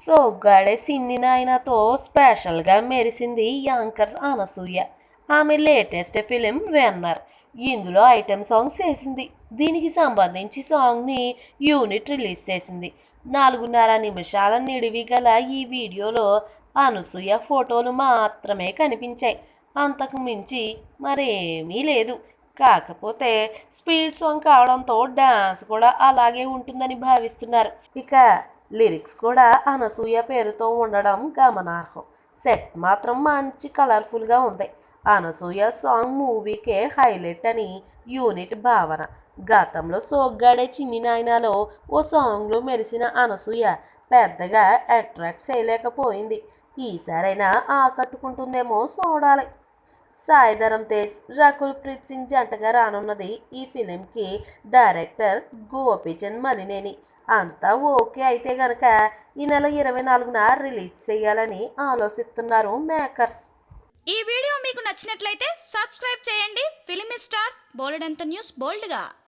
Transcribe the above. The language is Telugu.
సోగ్గాడే సిన్ని నాయనతో స్పెషల్గా మెరిసింది యాంకర్ అనసూయ. ఆమె లేటెస్ట్ ఫిలిం వెన్నర్. ఇందులో ఐటెం సాంగ్స్ వేసింది. దీనికి సంబంధించి సాంగ్ని యూనిట్ రిలీజ్ చేసింది. 4:30 నిమిషాల నిడివి గల ఈ వీడియోలో అనసూయ ఫోటోలు మాత్రమే కనిపించాయి. అంతకు మించి మరేమీ లేదు. కాకపోతే స్పీడ్ సాంగ్ కావడంతో డాన్స్ కూడా అలాగే ఉంటుందని భావిస్తున్నారు. ఇక లిరిక్స్ కూడా అనసూయ పేరుతో ఉండడం గమనార్హం. సెట్ మాత్రం మంచి కలర్ఫుల్గా ఉంది. అనసూయ సాంగ్ మూవీకే హైలైట్ అని యూనిట్ భావన. గతంలో సోగ్గాడే చిన్ని నాయనలో ఓ సాంగ్లో మెరిసిన అనసూయ పెద్దగా అట్రాక్ట్ చేయలేకపోయింది. ఈసారైనా ఆకట్టుకుంటుందేమో చూడాలి. సాయిధరమ్ తేజ్, రకుల్ ప్రీత్ సింగ్ జంటగా రానున్నది ఈ ఫిలింకి డైరెక్టర్ గోపీచంద్ మలినేని. అంతా ఓకే అయితే గనక ఈ నెల 24న రిలీజ్ చేయాలని ఆలోచిస్తున్నారు మేకర్స్. ఈ వీడియో మీకు నచ్చినట్లయితే సబ్స్క్రైబ్ చేయండి. ఫిలిమి స్టార్స్ బోలెడంత న్యూస్ బోల్డ్గా.